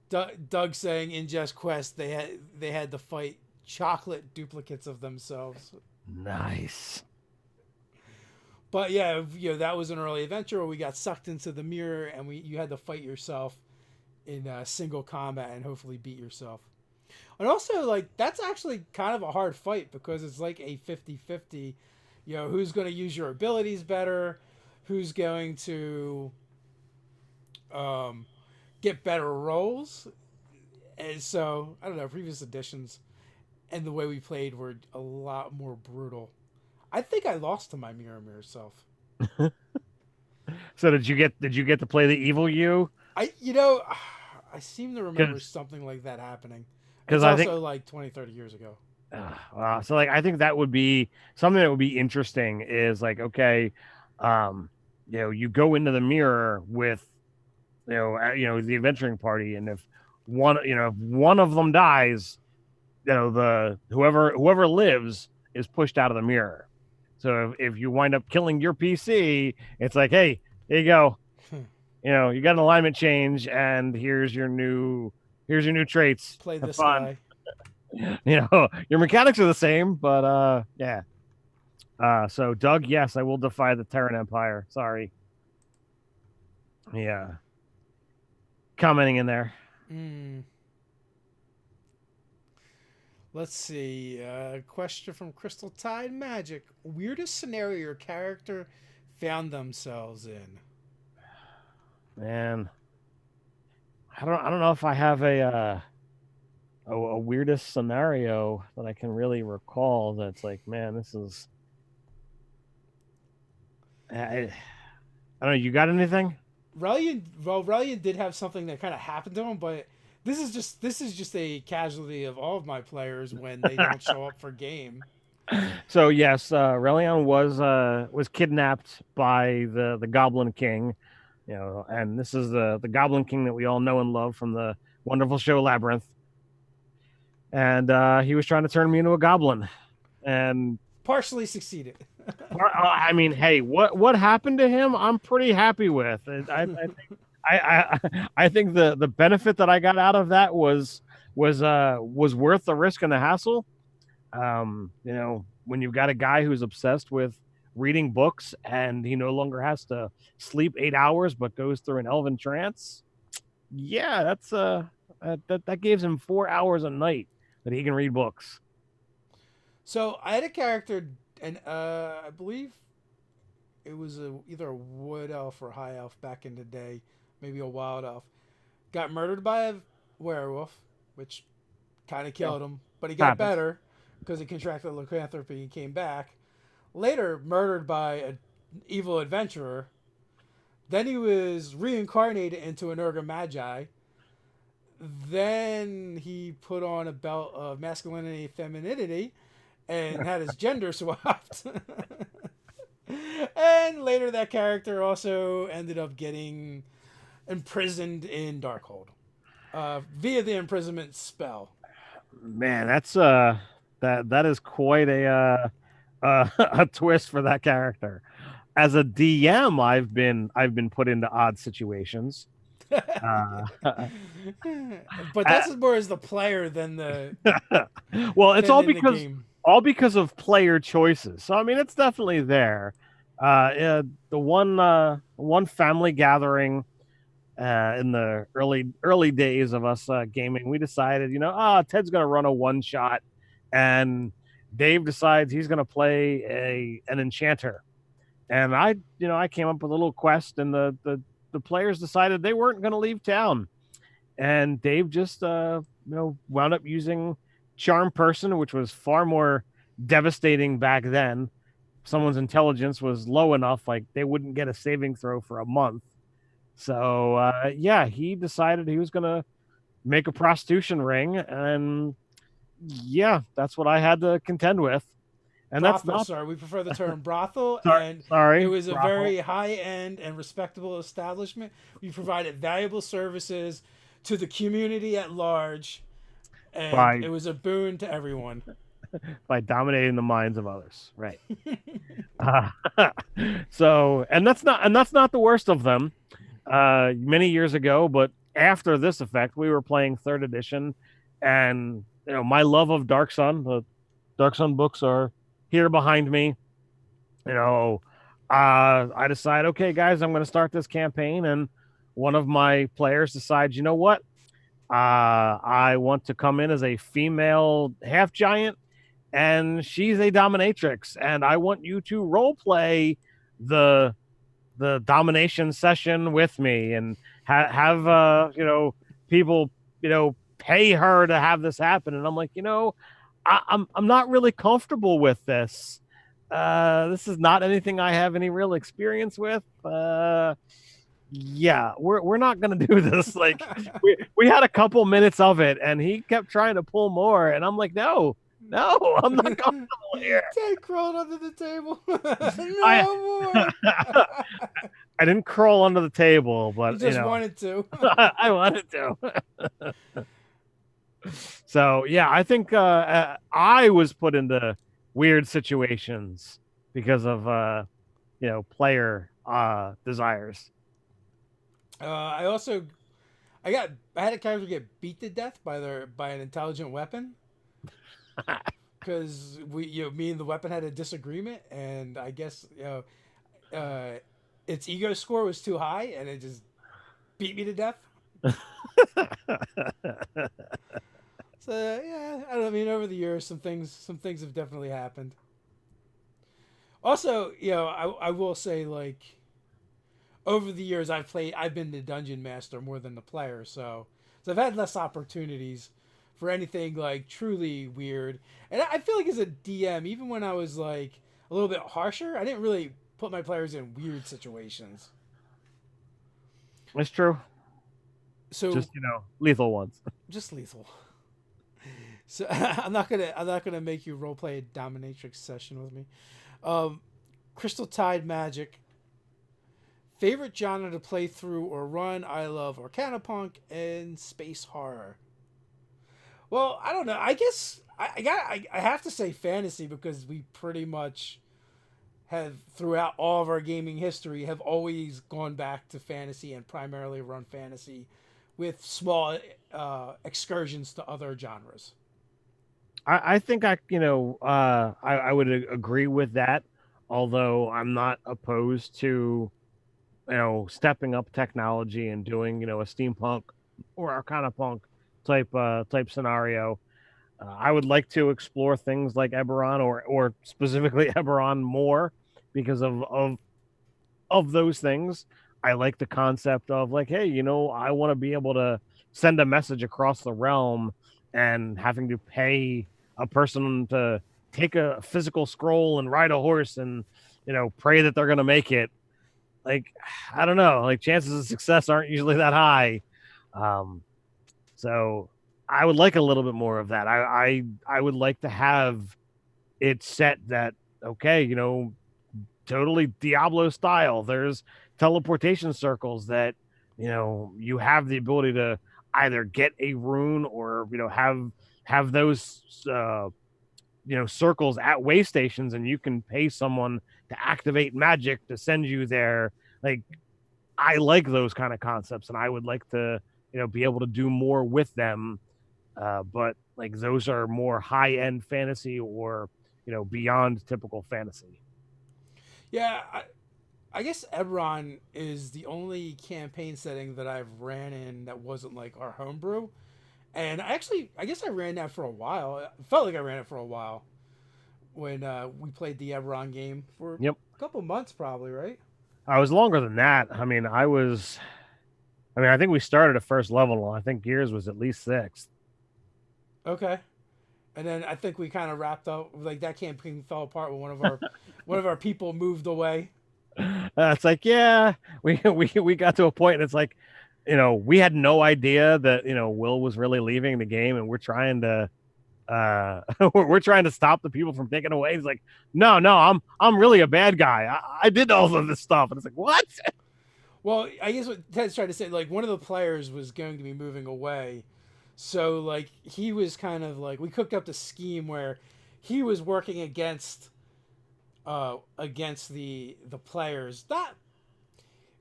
Doug saying in Just Quest they had to fight chocolate duplicates of themselves. Nice. But yeah, that was an early adventure where we got sucked into the mirror, and you had to fight yourself in single combat and hopefully beat yourself. And also, like, that's actually kind of a hard fight because it's like a 50-50. Who's going to use your abilities better, who's going to um, get better rolls. And so, I don't know, previous editions and the way we played were a lot more brutal. I think I lost to my mirror self. So did you get to play the evil you? I seem to remember Because something like that happening. It's because I think also like 20, 30 years ago. so like I think that would be something that would be interesting is like, okay, um you go into the mirror with the adventuring party, and if one of them dies, the whoever lives is pushed out of the mirror. So if you wind up killing your PC, it's like, hey, there you go. You got an alignment change, and here's your new traits. Play Have this fun. guy. Your mechanics are the same, but yeah. So Doug, yes, I will defy the Terran Empire. Sorry. Yeah. Commenting in there. Mm. Let's see. Question from Crystal Tide Magic. Weirdest scenario your character found themselves in? Man, I don't know if I have a weirdest scenario that I can really recall that's like, man, this is I don't know, you got anything? Relian did have something that kind of happened to him, but this is just a casualty of all of my players when they don't show up for game. So yes, Relion was kidnapped by the Goblin King, and this is the Goblin King that we all know and love from the wonderful show Labyrinth. And he was trying to turn me into a goblin. And Partially succeeded. I mean, hey, what happened to him? I'm pretty happy with. I think the benefit that I got out of that was worth the risk and the hassle. When you've got a guy who's obsessed with reading books and he no longer has to sleep 8 hours but goes through an elven trance, yeah, that gives him 4 hours a night that he can read books. So I had a character, and I believe it was either a wood elf or a high elf back in the day, maybe a wild elf. Got murdered by a werewolf, which kind of Yeah, killed him, but he got happens. better because he contracted lycanthropy and came back. Later, murdered by an evil adventurer. Then he was reincarnated into an Urga Magi. Then he put on a belt of masculinity and femininity and had his gender swapped. And later, that character also ended up getting imprisoned in Darkhold via the imprisonment spell. Man, that's that is quite a twist for that character. As a DM, I've been put into odd situations. Uh, But that's more as the player than the well, it's than in the game. all because of player choices. So I mean, it's definitely there. The one family gathering in the early days of us gaming, we decided, Ted's going to run a one shot, and Dave decides he's going to play an enchanter, and I came up with a little quest, and the players decided they weren't going to leave town, and Dave just wound up using charm person, which was far more devastating back then. Someone's intelligence was low enough, like they wouldn't get a saving throw for a month. So yeah, he decided he was gonna make a prostitution ring, and yeah, that's what I had to contend with. And that's Brothel, not sorry, we prefer the term brothel, sorry, and it sorry, was a brothel. very high end and respectable establishment. We provided valuable services to the community at large, and by it was a boon to everyone. by dominating the minds of others, right? Uh, so, and that's not the worst of them. Many years ago, but after this effect, we were playing third edition, and my love of Dark Sun, the Dark Sun books are here behind me. You know, I decide, okay, guys, I'm going to start this campaign, and one of my players decides, you know what? I want to come in as a female half giant, and she's a dominatrix, and I want you to role play the domination session with me, and have people pay her to have this happen. And I'm like, I'm not really comfortable with this. This is not anything I have any real experience with. Yeah, we're not gonna do this. Like, we had a couple minutes of it, and he kept trying to pull more, and I'm like, no, I'm not comfortable here. Ted crawled under the table. I No more. I didn't crawl under the table, You but just wanted to. I wanted to. So yeah, I think I was put into weird situations because of player desires. I also I had a character get beat to death by an intelligent weapon because me and the weapon had a disagreement, and I guess its ego score was too high, and it just beat me to death. So yeah, I don't know, I mean, over the years, some things have definitely happened. Also, I will say, like, over the years I've been the dungeon master more than the player, so I've had less opportunities for anything like truly weird. And I feel like as a DM, even when I was like a little bit harsher, I didn't really put my players in weird situations. It's true. So Just lethal ones. just lethal. So I'm not gonna make you roleplay a dominatrix session with me. Um, Crystal Tide Magic. Favorite genre to play through or run? I love Arcanapunk and space horror. Well, I don't know. I guess I have to say fantasy because we pretty much have throughout all of our gaming history have always gone back to fantasy and primarily run fantasy with small excursions to other genres. I think I would agree with that. Although I'm not opposed to stepping up technology and doing a steampunk or arcana punk type scenario. I would like to explore things like Eberron, or specifically Eberron, more because of those things. I like the concept of, like, hey, I want to be able to send a message across the realm and having to pay a person to take a physical scroll and ride a horse and pray that they're going to make it. Like, I don't know, like chances of success aren't usually that high. um so I would like a little bit more of that. I would like to have it set that, okay, totally Diablo style. There's teleportation circles that you have the ability to either get a rune or have those circles at way stations, and you can pay someone to activate magic to send you there. Like, I like those kind of concepts, and I would like to be able to do more with them. But like, those are more high end fantasy, or beyond typical fantasy. Yeah, I guess Ebron is the only campaign setting that I've ran in that wasn't like our homebrew. And I guess I ran that for a while. It felt like I ran it for a while when we played the Ebron game for Yep. a couple months, probably, right? I was longer than that. I think we started at first level. I think Gears was at least sixth. Okay. And then I think we kind of wrapped up like that campaign fell apart when one of our people moved away. It's like, yeah, we got to a point, and it's like, we had no idea that Will was really leaving the game, and we're trying to we're trying to stop the people from taking away. He's like, no, I'm really a bad guy. I did all of this stuff, and it's like, what? Well, I guess what Ted's trying to say, like one of the players was going to be moving away, so like he was kind of like we cooked up the scheme where he was working against the players, not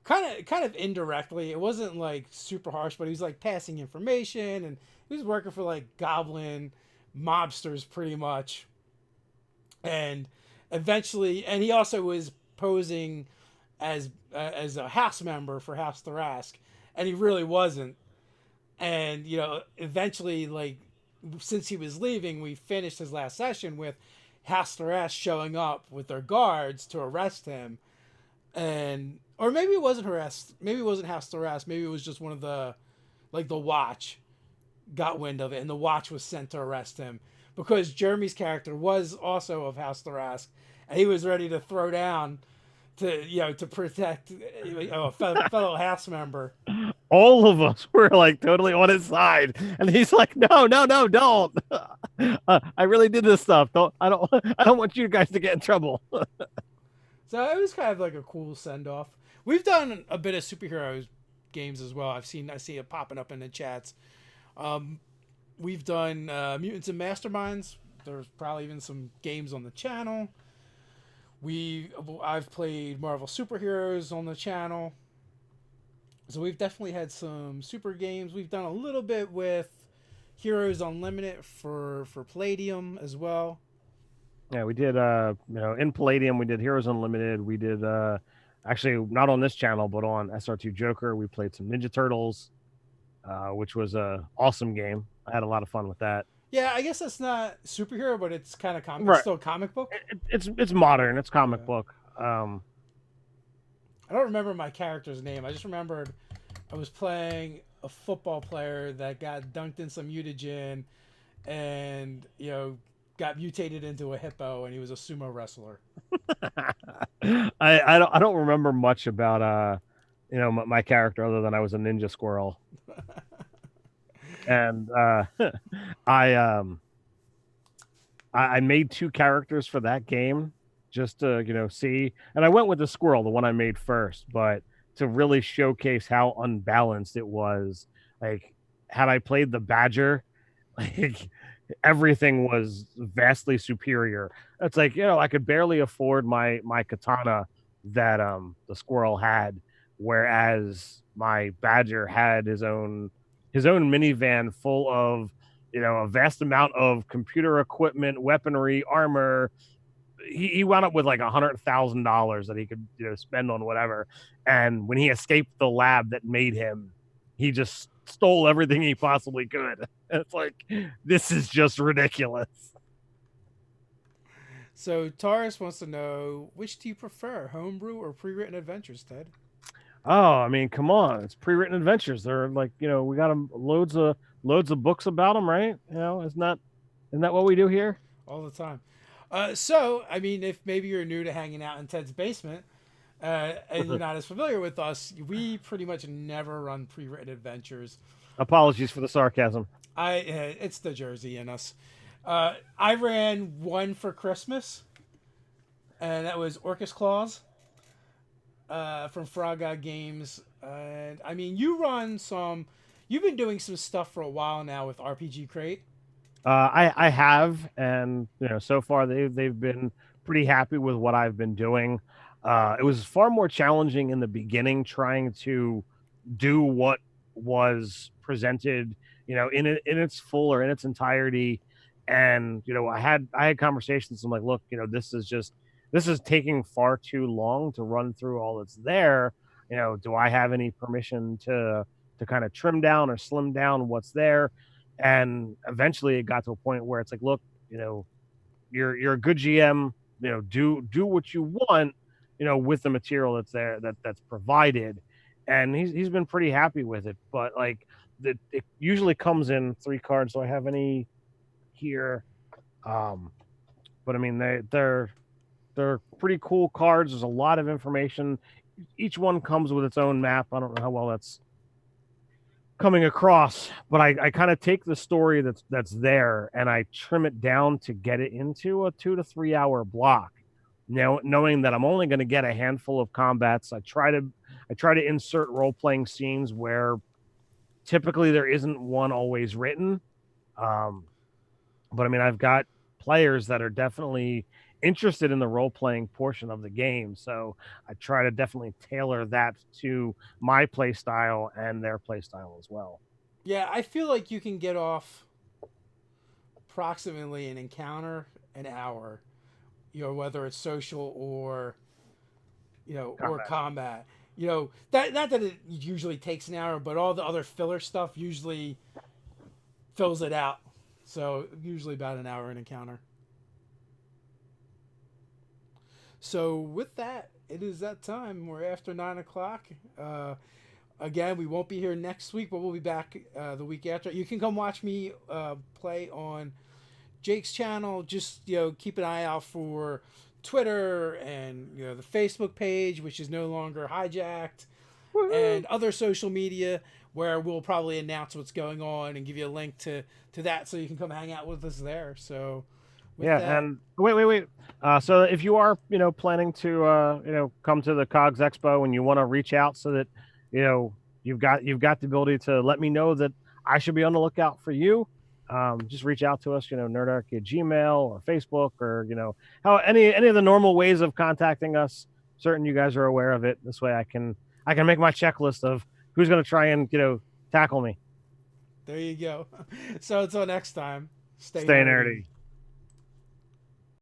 kind of indirectly. It wasn't like super harsh, but he was like passing information, and he was working for like goblin mobsters pretty much. And eventually, and he also was posing as a house member for House Thrask, and he really wasn't. And eventually, like since he was leaving, we finished his last session with House Thrask showing up with their guards to arrest him, and or maybe it wasn't harassed. Maybe it wasn't House Thrask. Maybe it was just one of the Watch got wind of it, and the Watch was sent to arrest him because Jeremy's character was also of House Thrask, and he was ready to throw down to protect a fellow house member. All of us were like totally on his side, and he's like, no, no, no, don't. I really did this stuff. I don't want you guys to get in trouble. So it was kind of like a cool send off. We've done a bit of superheroes games as well. I see it popping up in the chats. Um, we've done Mutants and Masterminds. There's probably even some games on the channel. I've played Marvel superheroes on the channel. So we've definitely had some super games. We've done a little bit with Heroes Unlimited for Palladium as well. Yeah, we did. In Palladium, we did Heroes Unlimited. We did actually not on this channel, but on SR2 Joker. We played some Ninja Turtles, which was a awesome game. I had a lot of fun with that. Yeah, I guess that's not superhero, but it's kind of comic. It's Right. still a comic book. It's modern. It's comic Yeah. book. I don't remember my character's name. I just remembered I was playing a football player that got dunked in some mutagen, and got mutated into a hippo, and he was a sumo wrestler. I don't remember much about my character, other than I was a ninja squirrel. And I I made two characters for that game just to see, and I went with the squirrel, the one I made first, but to really showcase how unbalanced it was. Like, had I played the badger, like, everything was vastly superior. It's like, I could barely afford my katana that the squirrel had, whereas my badger had his own minivan full of a vast amount of computer equipment, weaponry, armor. He wound up with like $100,000 that he could spend on whatever. And when he escaped the lab that made him, he just stole everything he possibly could. It's like, this is just ridiculous. So Taurus wants to know, which do you prefer, homebrew or pre-written adventures, Ted? Oh, I mean, come on, it's pre-written adventures. They're like, we got 'em loads of books about them, right? Isn't that what we do here? All the time. So, I mean, if maybe you're new to hanging out in Ted's basement and you're not as familiar with us, we pretty much never run pre-written adventures. Apologies for the sarcasm. It's the Jersey in us. I ran one for Christmas, and that was Orcus Claws from Frog God Games. And I mean, you run some. You've been doing some stuff for a while now with RPG Crate. I have, and so far they've been pretty happy with what I've been doing. It was far more challenging in the beginning trying to do what was presented, in its full or in its entirety. And I had conversations. I'm like, look, this is taking far too long to run through all that's there. Do I have any permission to kind of trim down or slim down what's there? And eventually it got to a point where it's like, look, you're a good GM, do what you want, with the material that's there, that's provided. And he's been pretty happy with it. But like it usually comes in 3 cards. Do I have any here? Um, but I mean they're pretty cool cards. There's a lot of information. Each one comes with its own map. I don't know how well that's coming across, but I kind of take the story that's there and I trim it down to get it into a 2 to 3 hour block. Now, knowing that I'm only going to get a handful of combats, I try to insert role playing scenes where typically there isn't one always written. Um, but I mean, I've got players that are definitely interested in the role playing portion of the game, so I try to definitely tailor that to my play style and their play style as well. Yeah, I feel like you can get off approximately an encounter an hour. Whether it's social or or Combat. combat. That not that it usually takes an hour, but all the other filler stuff usually fills it out. So usually about an hour an encounter. So with that, it is that time. We're after 9 o'clock. Again, we won't be here next week, but we'll be back the week after. You can come watch me play on Jake's channel. Just keep an eye out for Twitter and the Facebook page, which is no longer hijacked, Woohoo! and other social media where we'll probably announce what's going on and give you a link to that so you can come hang out with us there. So with Yeah, that, and wait. So if you are, planning to, come to the Cogs Expo and you want to reach out so that, you've got the ability to let me know that I should be on the lookout for you. Just reach out to us, Nerdarchy at Gmail or Facebook or how any of the normal ways of contacting us. Certain you guys are aware of it. This way, I can make my checklist of who's going to try and tackle me. there you go. So until next time, stay Stay nerdy. nerdy.